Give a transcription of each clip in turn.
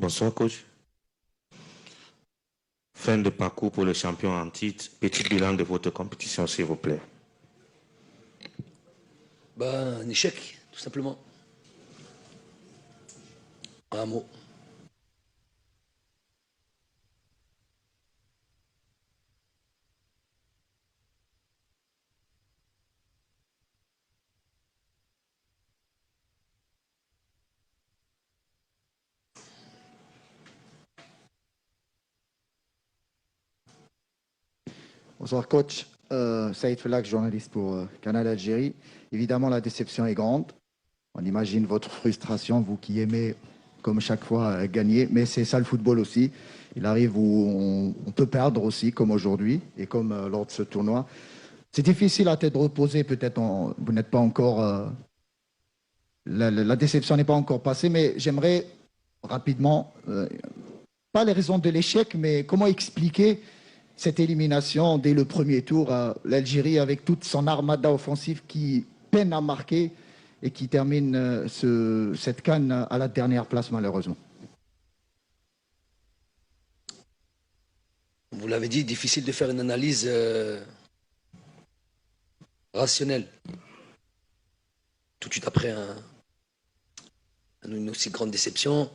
Bonsoir, coach. Fin de parcours pour le champion en titre. Petit bilan de votre compétition, s'il vous plaît. Un échec, tout simplement. Un mot. Bonsoir coach, Saïd Felak, journaliste pour Canal Algérie. Évidemment, la déception est grande. On imagine votre frustration, vous qui aimez, comme chaque fois, gagner. Mais c'est ça le football aussi. Il arrive où on peut perdre aussi, comme aujourd'hui et comme lors de ce tournoi. C'est difficile à tête reposée, peut-être vous n'êtes pas encore... la déception n'est pas encore passée, mais j'aimerais rapidement, pas les raisons de l'échec, mais comment expliquer cette élimination dès le premier tour à l'Algérie avec toute son armada offensive qui peine à marquer et qui termine cette CAN à la dernière place malheureusement. Vous l'avez dit, difficile de faire une analyse rationnelle. Tout de suite après une aussi grande déception,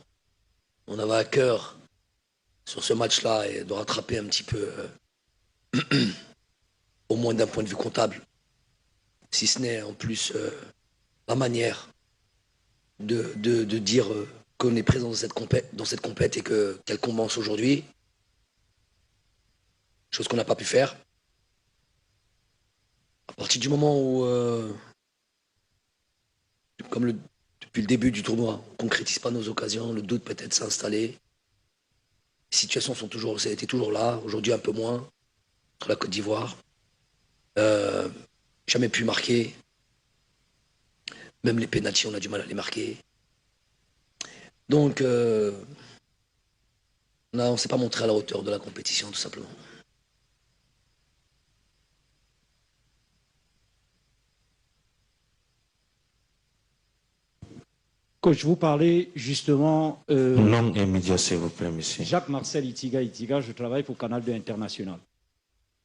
on avait à cœur sur ce match-là et de rattraper un petit peu, au moins d'un point de vue comptable, si ce n'est en plus la manière de dire qu'on est présent dans cette compète et qu'elle commence aujourd'hui, chose qu'on n'a pas pu faire. À partir du moment où, depuis le début du tournoi, on ne concrétise pas nos occasions, le doute peut-être s'est installé. Les situations étaient toujours là, aujourd'hui un peu moins, entre la Côte d'Ivoire. Jamais pu marquer. Même les pénaltys, on a du mal à les marquer. Donc, on ne s'est pas montré à la hauteur de la compétition, tout simplement. Coach, vous parlez justement... Nom et média, s'il vous plaît, monsieur. Jacques-Marcel Itiga, je travaille pour Canal 2 International.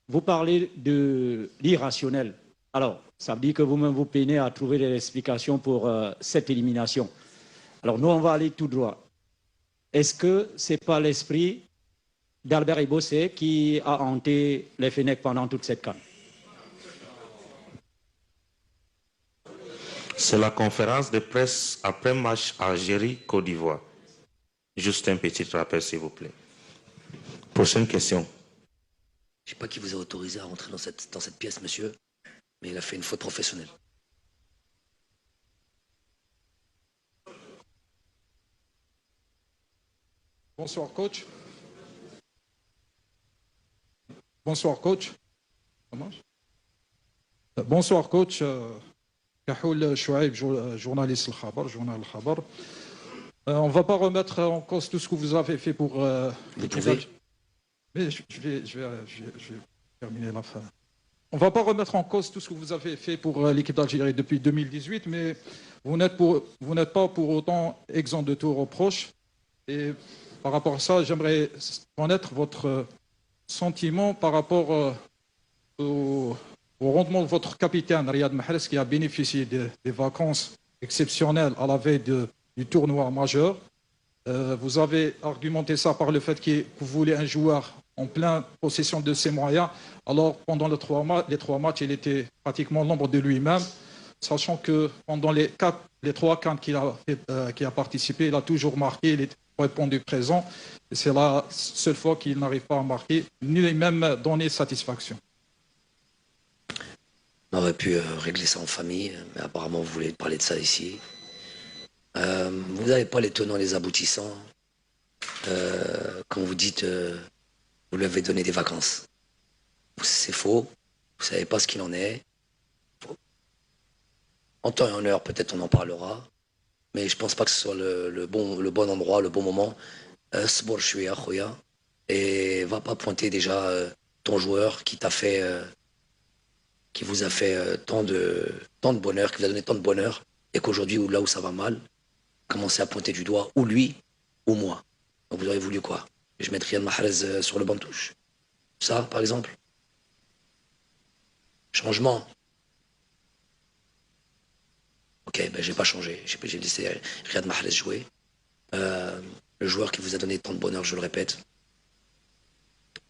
Vous parlez de l'irrationnel. Alors, ça veut dire que vous-même, vous peinez à trouver des explications pour cette élimination. Alors, nous, on va aller tout droit. Est-ce que ce n'est pas l'esprit d'Albert Ibossé qui a hanté les Fennecs pendant toute cette CAN? C'est la conférence de presse après match Algérie-Côte d'Ivoire. Juste un petit rappel, s'il vous plaît. Prochaine question. Je ne sais pas qui vous a autorisé à rentrer dans cette pièce, monsieur, mais il a fait une faute professionnelle. Bonsoir, coach. Bonsoir, coach. Bonsoir, coach. Kahoul Chouaib, journaliste Journal Al-Khabar. On ne va pas remettre en cause tout ce que vous avez fait pour l'équipe d'Algérie. Mais je vais terminer la fin. On ne va pas remettre en cause tout ce que vous avez fait pour l'équipe d'Algérie depuis 2018, mais vous n'êtes pas pour autant exempt de tout reproche. Et par rapport à ça, j'aimerais connaître votre sentiment par rapport au rendement de votre capitaine, Riyad Mahrez, qui a bénéficié des vacances exceptionnelles à la veille du tournoi majeur. Vous avez argumenté ça par le fait que vous voulez un joueur en pleine possession de ses moyens. Alors, pendant les trois matchs, il était pratiquement l'ombre de lui-même, sachant que pendant les 3 CAN qu'il a participé, il a toujours marqué, il est répondu présent. Et c'est la seule fois qu'il n'arrive pas à marquer, ni même donner satisfaction. On aurait pu régler ça en famille, mais apparemment vous voulez parler de ça ici. Vous n'avez pas les tenants, les aboutissants. Quand vous dites vous lui avez donné des vacances. C'est faux, vous ne savez pas ce qu'il en est. En temps et en heure, peut-être on en parlera, mais je ne pense pas que ce soit le bon endroit, le bon moment. Sbor Chouia, Khoya, et va pas pointer déjà ton joueur qui vous a fait tant de bonheur, qui vous a donné tant de bonheur, et qu'aujourd'hui, là où ça va mal, commencez à pointer du doigt, ou lui, ou moi. Donc vous auriez voulu quoi? Je mette Riyad Mahrez sur le banc de touche. Ça, par exemple. Changement. Ok, ben j'ai pas changé. J'ai laissé Riyad Mahrez jouer. Le joueur qui vous a donné tant de bonheur, je le répète.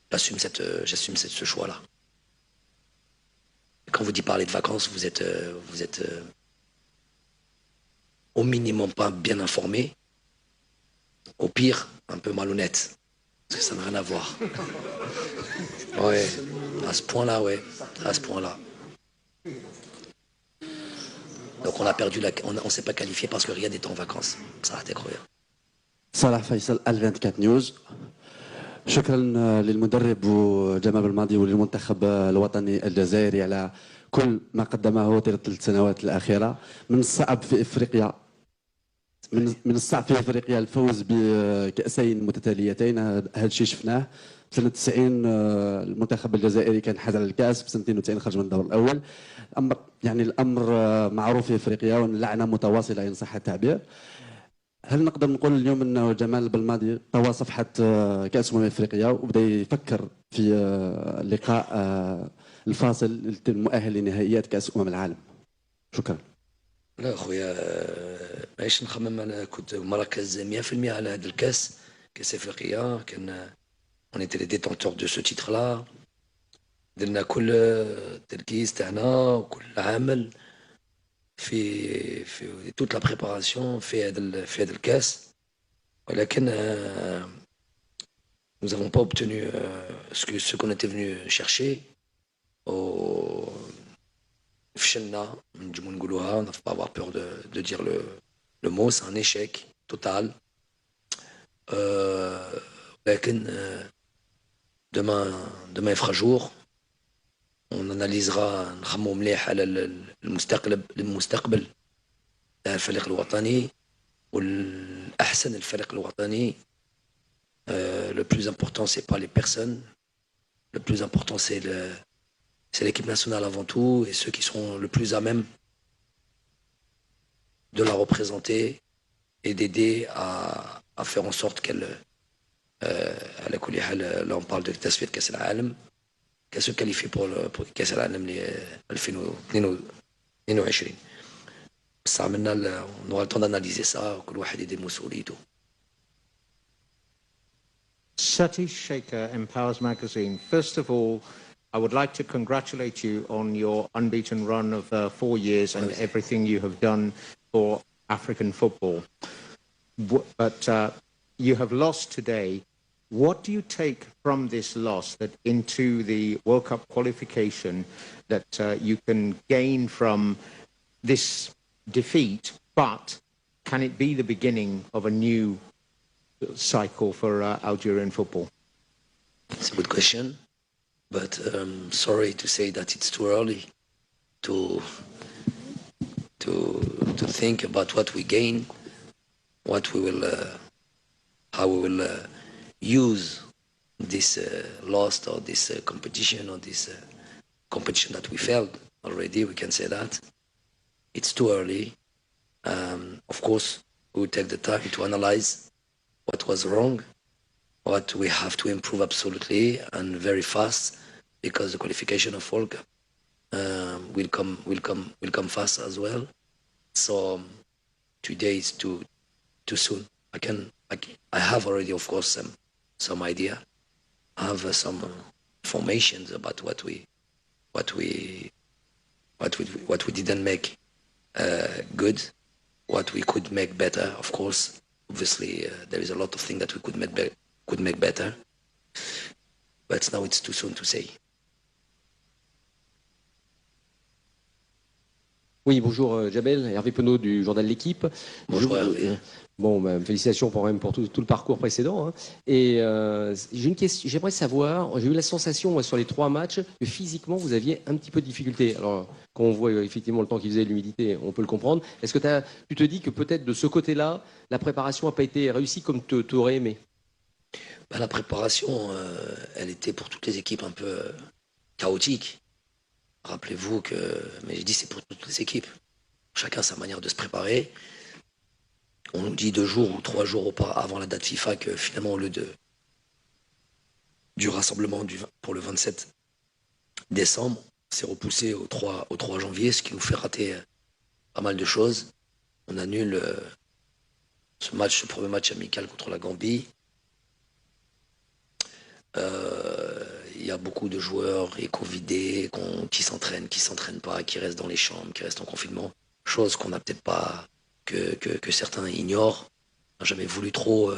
J'assume ce choix-là. Quand vous dites parler de vacances, vous êtes au minimum pas bien informé. Au pire, un peu malhonnête. Parce que ça n'a rien à voir. Ouais, à ce point-là, ouais. À ce point-là. Donc on a perdu on s'est pas qualifié parce que Riyad était en vacances. Ça a été incroyable. صلاح فيصل ال24 نيوز. شكرا للمدرب وجمال بالماضي وللمنتخب الوطني الجزائري على كل ما قدمه طيلة السنوات الأخيرة. من الصعب في افريقيا الفوز بكأسين متتاليتين. هذا الشيء شفناه. سنة 90 المنتخب الجزائري كان حاز على الكأس، بسنة 92 خرج من الدور الأول. الأمر معروف في افريقيا واللعنة متواصلة إن صح التعبير. هل نقدر نقول اليوم انه جمال بالماضي طوى صفحه كاس افريقيا وبدا يفكر في اللقاء الفاصل المؤهل لنهائيات كاس العالم؟ شكرا. لا خويا ماهيش نخمم. انا كنت مركز 100% على هذا كاس افريقيا. كان on était les détenteurs de ce titre là. درنا كل التركيز تاعنا وكل عمل في toute la préparation في هذا الكاس. ولكن nous n'avons pas obtenu ce qu'on était venu chercher. فشلنا نجمو نقولوها. On ne faut pas avoir peur de dire le mot. C'est un échec total. ولكن demain يفرى jour. On analysera نخمو مليح على المستقبل تاع الفريق الوطني والأحسن الفريق الوطني. Le plus important c'est pas les personnes. Le plus important c'est l'équipe nationale avant tout et ceux qui seront le plus à même de la représenter et d'aider à faire en sorte qu'elle على كل حال là on parle de تصفية كأس العالم qu'elle se qualifie pour كأس العالم ل 2022. بس عملنا on aura le temps d'analyser ça وكل واحد يدير مسؤوليته. Satish Shaker, Empowers Magazine. First of all, I would like to congratulate you on your unbeaten run of 4 years and everything you have done for African football. But you have lost today. What do you take from this loss that into the World Cup qualification that you can gain from this defeat, but can it be the beginning of a new cycle for Algerian football? It's a good question, but sorry to say that it's too early to think about what we gain, what we will, how we will use this loss or this competition or this competition that we failed already. We can say that it's too early. Of course, we will take the time to analyze what was wrong, what we have to improve absolutely and very fast, because the qualification of World Cup will come fast as well. So today is too soon. I have already, of course, some idea. I have some informations about what we didn't make good, what we could make better. Of course, obviously, there is a lot of things that we could make better, but now it's too soon to say. Oui, bonjour Djabel, Hervé Penaud du journal L'Équipe. Bonjour Hervé. Bon, félicitations pour tout le parcours précédent. Hein. Et j'ai une question, j'aimerais savoir, j'ai eu la sensation sur les 3 matchs que physiquement vous aviez un petit peu de difficulté. Alors, quand on voit effectivement le temps qu'il faisait, l'humidité, on peut le comprendre. Est-ce que tu te dis que peut-être de ce côté-là, la préparation n'a pas été réussie comme tu aurais aimé? La préparation, elle était pour toutes les équipes un peu chaotique. Rappelez-vous que, mais j'ai dit c'est pour toutes les équipes. Chacun sa manière de se préparer. On nous dit 2 jours ou 3 jours avant la date FIFA que finalement, au lieu du rassemblement pour le 27 décembre, c'est repoussé au 3 janvier, ce qui nous fait rater pas mal de choses. On annule ce premier match amical contre la Gambie. Il y a beaucoup de joueurs covidés qui s'entraînent pas, qui restent dans les chambres, qui restent en confinement. Chose qu'on n'a peut-être pas, que certains ignorent. On n'a jamais voulu trop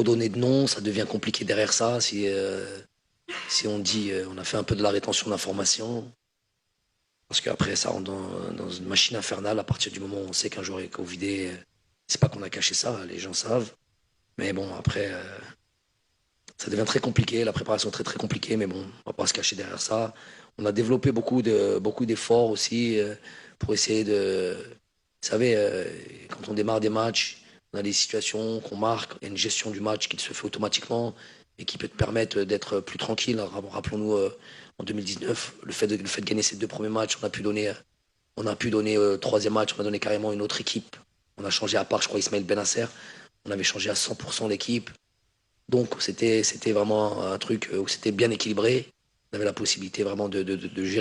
donner de noms, ça devient compliqué derrière ça. Si on dit, on a fait un peu de la rétention d'informations, parce qu'après ça rentre dans une machine infernale. À partir du moment où on sait qu'un joueur est covidé, c'est pas qu'on a caché ça, les gens savent. Mais bon, après, ça devient très compliqué, la préparation est très très compliquée, mais bon, on va pas se cacher derrière ça. On a développé beaucoup d'efforts aussi pour essayer de... Vous savez, quand on démarre des matchs, on a des situations qu'on marque, il y a une gestion du match qui se fait automatiquement et qui peut te permettre d'être plus tranquille. Rappelons-nous, en 2019, le fait de gagner ces 2 premiers matchs, on a pu donner 3e match, on a donné carrément une autre équipe. On a changé à part, je crois, Ismaël Benasser. On avait changé à 100% l'équipe. Donc c'était vraiment un truc où c'était bien équilibré. On avait la possibilité vraiment de gérer